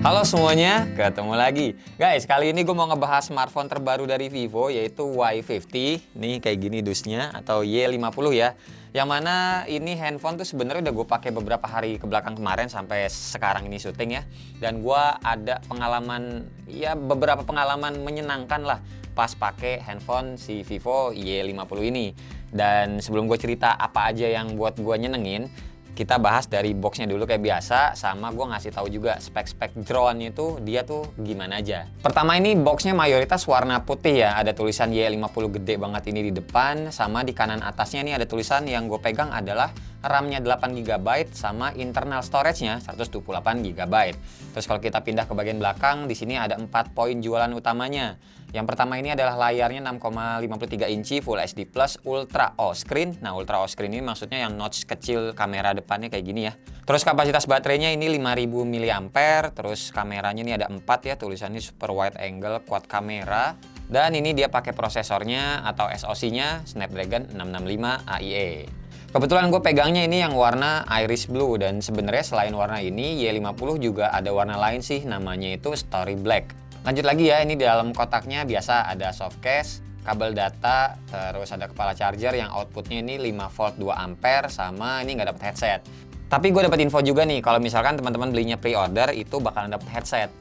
Halo semuanya, ketemu lagi. Guys, kali ini gue mau ngebahas smartphone terbaru dari Vivo, yaitu Y50. Nih kayak gini dusnya, atau Y50 ya. Yang mana ini handphone tuh sebenarnya udah gue pakai beberapa hari ke belakang kemarin sampai sekarang ini syuting ya. Dan gue ada pengalaman, ya beberapa pengalaman menyenangkan lah pas pakai handphone si Vivo Y50 ini. Dan sebelum gue cerita apa aja yang buat gue nyenengin, kita bahas dari boxnya dulu kayak biasa, sama gue ngasih tahu juga spek-spek jeroannya itu dia tuh gimana aja. Pertama ini boxnya mayoritas warna putih ya, ada tulisan Y50 gede banget ini di depan, sama di kanan atasnya ini ada tulisan yang gue pegang adalah RAM-nya 8GB sama internal storage-nya 128GB. Terus kalau kita pindah ke bagian belakang, di sini ada 4 poin jualan utamanya. Yang pertama ini adalah layarnya 6,53 inci Full HD Plus Ultra O Screen. Nah, Ultra O Screen ini maksudnya yang notch kecil kamera depannya kayak gini ya. Terus kapasitas baterainya ini 5000 mAh. Terus kameranya ini ada 4 ya, tulisannya super wide angle quad kamera. Dan ini dia pakai prosesornya atau SoC-nya Snapdragon 665 AIE. Kebetulan gue pegangnya ini yang warna iris blue, dan sebenarnya selain warna ini Y50 juga ada warna lain sih, namanya itu Story Black. Lanjut lagi ya, ini di dalam kotaknya biasa ada soft case, kabel data, terus ada kepala charger yang outputnya ini 5 volt 2 ampere, sama ini nggak dapat headset. Tapi gue dapat info juga nih, kalau misalkan teman-teman belinya pre-order itu bakalan dapat headset.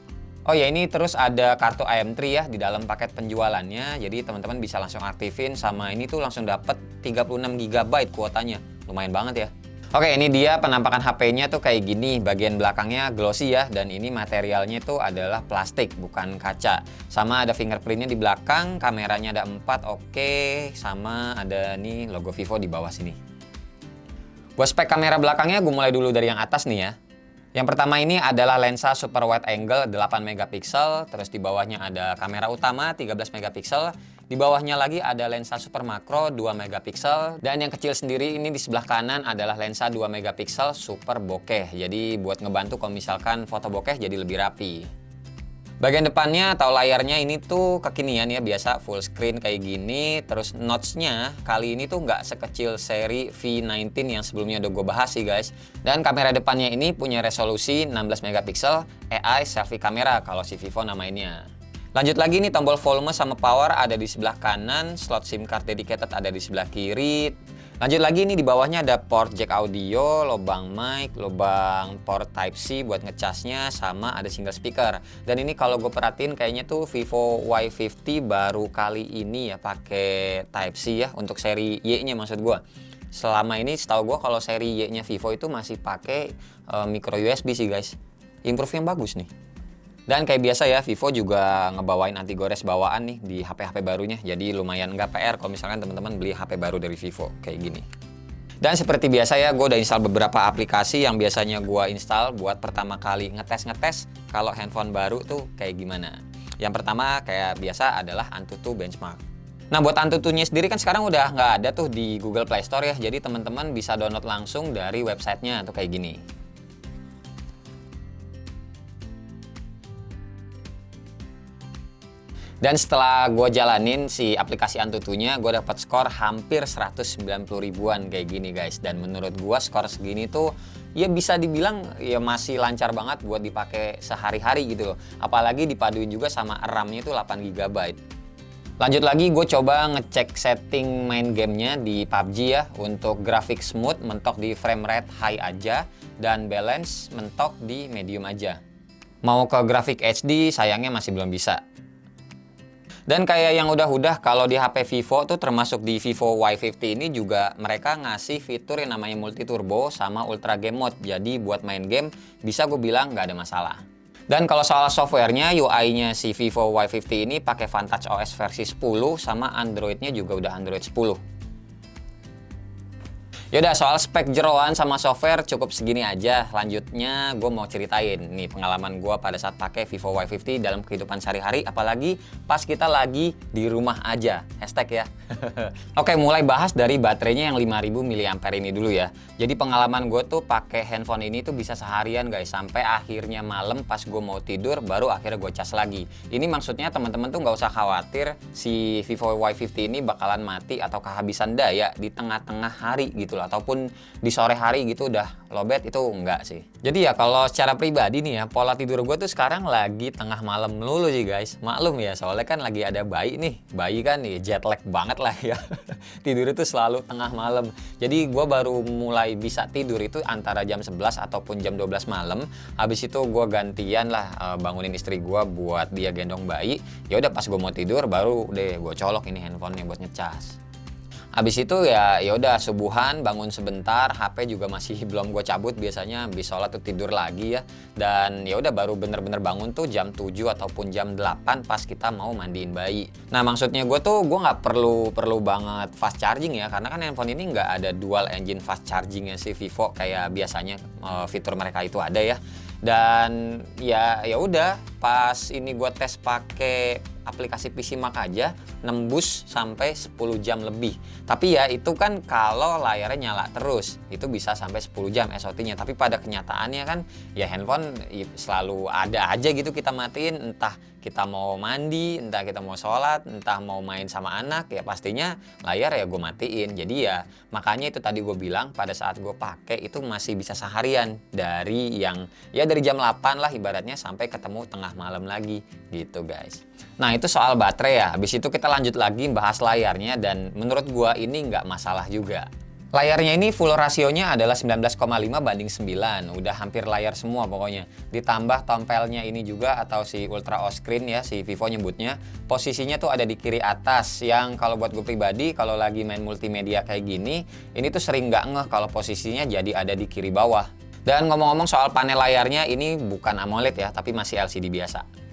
Oh ya, ini terus ada kartu IM3 ya di dalam paket penjualannya, jadi teman-teman bisa langsung aktifin, sama ini tuh langsung dapat 36GB kuotanya, lumayan banget ya. Oke, ini dia penampakan HP-nya tuh kayak gini, bagian belakangnya glossy ya, dan ini materialnya tuh adalah plastik, bukan kaca. Sama ada fingerprintnya di belakang, kameranya ada 4, oke, sama ada nih logo Vivo di bawah sini. Buat spek kamera belakangnya gue mulai dulu dari yang atas nih ya. Yang pertama ini adalah lensa super wide angle 8MP, terus di bawahnya ada kamera utama 13MP, di bawahnya lagi ada lensa super makro 2MP, dan yang kecil sendiri ini di sebelah kanan adalah lensa 2MP super bokeh. Jadi buat ngebantu kalau misalkan foto bokeh jadi lebih rapi. Bagian depannya atau layarnya ini tuh kekinian ya, biasa full screen kayak gini. Terus notch-nya kali ini tuh nggak sekecil seri V19 yang sebelumnya udah gue bahas sih guys. Dan kamera depannya ini punya resolusi 16MP AI selfie kamera kalau si Vivo namainnya. Lanjut lagi nih, tombol volume sama power ada di sebelah kanan, slot SIM card dedicated ada di sebelah kiri. Lanjut lagi nih, di bawahnya ada port jack audio, lubang mic, lubang port Type-C buat ngecasnya, sama ada single speaker. Dan ini kalau gue perhatiin kayaknya tuh Vivo Y50 baru kali ini ya pakai Type-C ya untuk seri Y-nya maksud gue. Selama ini setahu gue kalau seri Y-nya Vivo itu masih pakai micro USB sih guys. Improve yang bagus nih. Dan kayak biasa ya, Vivo juga ngebawain anti gores bawaan nih di HP-HP barunya. Jadi lumayan nggak PR kalau misalkan teman-teman beli HP baru dari Vivo kayak gini. Dan seperti biasa ya, gue udah install beberapa aplikasi yang biasanya gue install buat pertama kali ngetes kalau handphone baru tuh kayak gimana. Yang pertama kayak biasa adalah Antutu Benchmark. Nah, buat Antutunya sendiri kan sekarang udah nggak ada tuh di Google Play Store ya. Jadi teman-teman bisa download langsung dari websitenya tuh kayak gini. Dan setelah gue jalanin si aplikasi Antutunya, gue dapat skor hampir 190 ribuan kayak gini guys. Dan menurut gue skor segini tuh ya bisa dibilang ya masih lancar banget buat dipakai sehari-hari gitu loh. Apalagi dipaduin juga sama RAM-nya itu 8GB. Lanjut lagi, gue coba ngecek setting main gamenya di PUBG ya. Untuk grafik smooth mentok di frame rate high aja, dan balance mentok di medium aja. Mau ke grafik HD sayangnya masih belum bisa. Dan kayak yang udah-udah, kalau di HP Vivo tuh termasuk di Vivo Y50 ini juga mereka ngasih fitur yang namanya multi turbo sama ultra game mode. Jadi buat main game bisa gue bilang nggak ada masalah. Dan kalau soal softwarenya, UI-nya si Vivo Y50 ini pakai Vantage OS versi 10, sama Android-nya juga udah Android 10. Yaudah, soal spek jeroan sama software cukup segini aja. Lanjutnya gue mau ceritain nih pengalaman gue pada saat pakai Vivo Y50 dalam kehidupan sehari-hari, apalagi pas kita lagi di rumah aja. Hashtag ya. Oke, mulai bahas dari baterainya yang 5000 mAh ini dulu ya. Jadi pengalaman gue tuh pakai handphone ini tuh bisa seharian guys, sampai akhirnya malam pas gue mau tidur baru akhirnya gue cas lagi. Ini maksudnya teman-teman tuh nggak usah khawatir si Vivo Y50 ini bakalan mati atau kehabisan daya di tengah-tengah hari gitu lah. ataupun di sore hari gitu udah lowbat, itu enggak sih. Jadi ya kalau secara pribadi nih ya, pola tidur gue tuh sekarang lagi tengah malam melulu sih guys. Maklum ya, soalnya kan lagi ada bayi nih. Bayi kan nih jet lag banget lah ya. Tidur itu selalu tengah malam. Jadi gue baru mulai bisa tidur itu antara jam 11 ataupun jam 12 malam. Habis itu gue gantian lah bangunin istri gue buat dia gendong bayi. Ya udah pas gue mau tidur baru deh gue colok ini handphonenya buat ngecas. Habis itu ya udah subuhan, bangun sebentar, HP juga masih belum gue cabut, biasanya habis sholat tuh tidur lagi ya. Dan ya udah baru bener-bener bangun tuh jam 7 ataupun jam 8 pas kita mau mandiin bayi. Nah maksudnya gue nggak perlu banget fast charging ya, karena kan handphone ini nggak ada dual engine fast chargingnya si Vivo kayak biasanya fitur mereka itu ada ya. Dan ya udah pas ini gue tes pakai aplikasi PC Mac aja nembus sampai 10 jam lebih. Tapi ya itu kan kalau layarnya nyala terus, itu bisa sampai 10 jam SOT-nya. Tapi pada kenyataannya kan ya handphone selalu ada aja gitu kita matiin, entah kita mau mandi, entah kita mau sholat, entah mau main sama anak, ya pastinya layar ya gue matiin. Jadi ya makanya itu tadi gue bilang pada saat gue pakai itu masih bisa seharian dari dari jam 8 lah ibaratnya sampai ketemu tengah malam lagi gitu guys. Nah itu soal baterai ya. Habis itu kita lanjut lagi bahas layarnya, dan menurut gua ini nggak masalah juga. Layarnya ini full rasionya adalah 19,5 banding 9. Udah hampir layar semua pokoknya. Ditambah tompelnya ini juga atau si Ultra O Screen ya si Vivo nyebutnya. Posisinya tuh ada di kiri atas, yang kalau buat gue pribadi kalau lagi main multimedia kayak gini, ini tuh sering nggak ngeh kalau posisinya jadi ada di kiri bawah. Dan ngomong-ngomong soal panel layarnya, ini bukan AMOLED ya, tapi masih LCD biasa.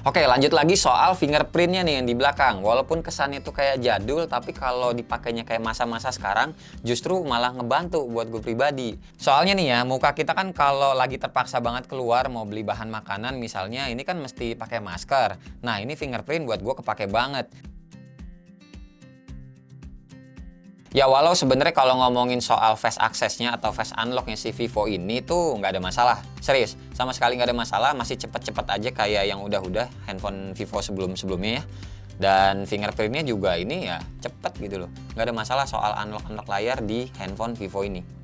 Oke, lanjut lagi soal fingerprintnya nih yang di belakang. Walaupun kesannya tuh kayak jadul, tapi kalau dipakainya kayak masa-masa sekarang, justru malah ngebantu buat gue pribadi. Soalnya nih ya, muka kita kan kalau lagi terpaksa banget keluar mau beli bahan makanan misalnya, ini kan mesti pakai masker. Nah, ini fingerprint buat gue kepake banget. Ya walau sebenarnya kalau ngomongin soal face access-nya atau face unlock-nya si Vivo ini tuh nggak ada masalah. Serius, sama sekali nggak ada masalah, masih cepet-cepet aja kayak yang udah-udah handphone Vivo sebelum-sebelumnya ya. Dan fingerprint-nya juga ini ya cepet gitu loh. Nggak ada masalah soal unlock layar di handphone Vivo ini.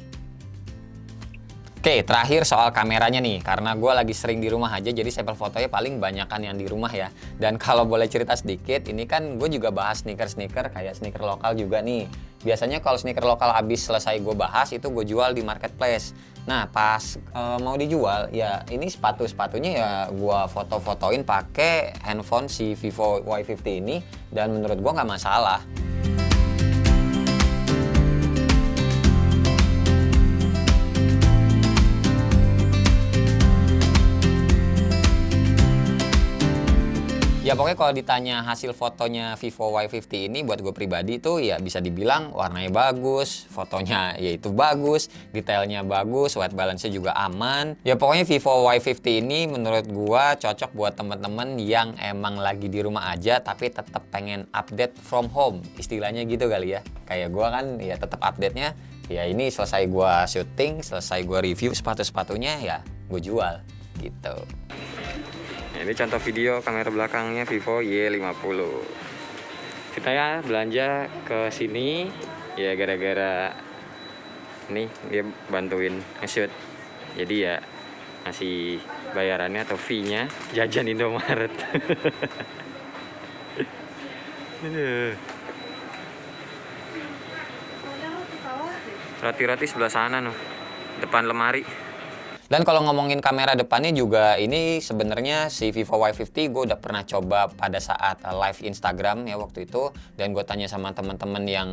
Oke, terakhir soal kameranya nih, karena gue lagi sering di rumah aja, jadi sampel fotonya paling banyakan yang di rumah ya. Dan kalau boleh cerita sedikit, ini kan gue juga bahas sneaker kayak sneaker lokal juga nih. Biasanya kalau sneaker lokal habis selesai gue bahas, itu gue jual di marketplace. Nah, pas mau dijual, ya ini sepatunya ya gue foto-fotoin pakai handphone si Vivo Y50 ini, dan menurut gue nggak masalah. Ya pokoknya kalau ditanya hasil fotonya Vivo Y50 ini buat gue pribadi tuh ya bisa dibilang warnanya bagus, fotonya yaitu bagus, detailnya bagus, white balance-nya juga aman. Ya pokoknya Vivo Y50 ini menurut gue cocok buat temen-temen yang emang lagi di rumah aja tapi tetap pengen update from home, istilahnya gitu kali ya. Kayak gue kan ya tetap update-nya, ya ini selesai gue syuting, selesai gue review sepatu-sepatunya ya gue jual gitu. Ini contoh video kamera belakangnya Vivo Y50. Kita ya belanja ke sini ya gara-gara nih dia bantuin nge-shoot. Jadi ya ngasih bayarannya atau fee-nya jajan Indomaret. Roti-roti sebelah sana noh, depan lemari. Dan kalau ngomongin kamera depannya juga, ini sebenarnya si Vivo Y50 gue udah pernah coba pada saat live Instagram ya waktu itu, dan gue tanya sama teman-teman yang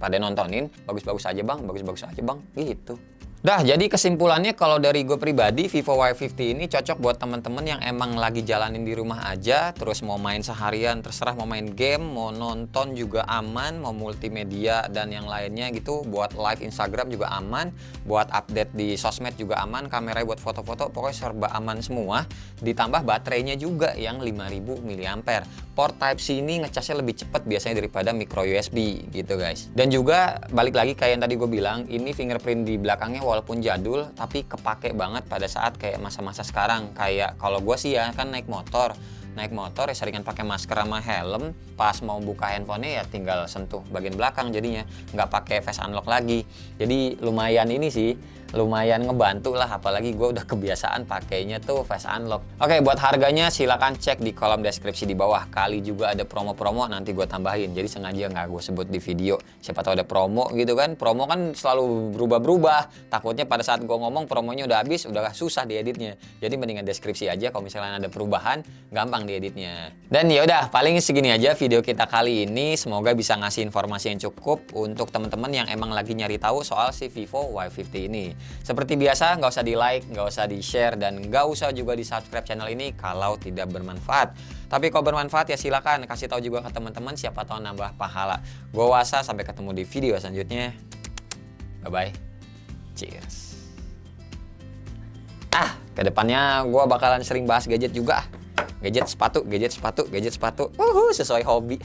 pada nontonin, bagus-bagus aja bang gitu. Dah, jadi kesimpulannya kalau dari gue pribadi, Vivo Y50 ini cocok buat teman-teman yang emang lagi jalanin di rumah aja, terus mau main seharian, terserah mau main game, mau nonton juga aman, mau multimedia dan yang lainnya gitu, buat live Instagram juga aman, buat update di sosmed juga aman, kameranya buat foto-foto, pokoknya serba aman semua. Ditambah baterainya juga yang 5000 mAh. Port Type-C ini ngecasnya lebih cepat biasanya daripada micro USB gitu guys. Dan juga balik lagi kayak yang tadi gue bilang, ini fingerprint di belakangnya walaupun jadul tapi kepake banget pada saat kayak masa-masa sekarang. Kayak kalau gue sih ya kan naik motor, naik motor ya seringan pakai masker sama helm, pas mau buka handphonenya ya tinggal sentuh bagian belakang, jadinya nggak pakai face unlock lagi. Jadi lumayan ini sih, lumayan ngebantu lah, apalagi gue udah kebiasaan pakainya tuh face unlock. Oke, buat harganya silakan cek di kolom deskripsi di bawah. Kali juga ada promo-promo, nanti gue tambahin, jadi sengaja nggak gue sebut di video, siapa tahu ada promo gitu kan. Promo kan selalu berubah-berubah, takutnya pada saat gue ngomong promonya udah habis, udah susah dieditnya. Jadi mendingan deskripsi aja, kalau misalnya ada perubahan gampang dieditnya. Dan ya udah, paling segini aja video kita kali ini. Semoga bisa ngasih informasi yang cukup untuk teman-teman yang emang lagi nyari tahu soal si Vivo Y50 ini. Seperti biasa, nggak usah di like, nggak usah di share, dan nggak usah juga di subscribe channel ini kalau tidak bermanfaat. Tapi kalau bermanfaat ya silakan kasih tahu juga ke teman-teman, siapa tahu nambah pahala. Gue Wasa, sampai ketemu di video selanjutnya. Bye-bye. Cheers. Kedepannya gue bakalan sering bahas gadget juga. Gadget sepatu, gadget sepatu, gadget sepatu. Sesuai hobi.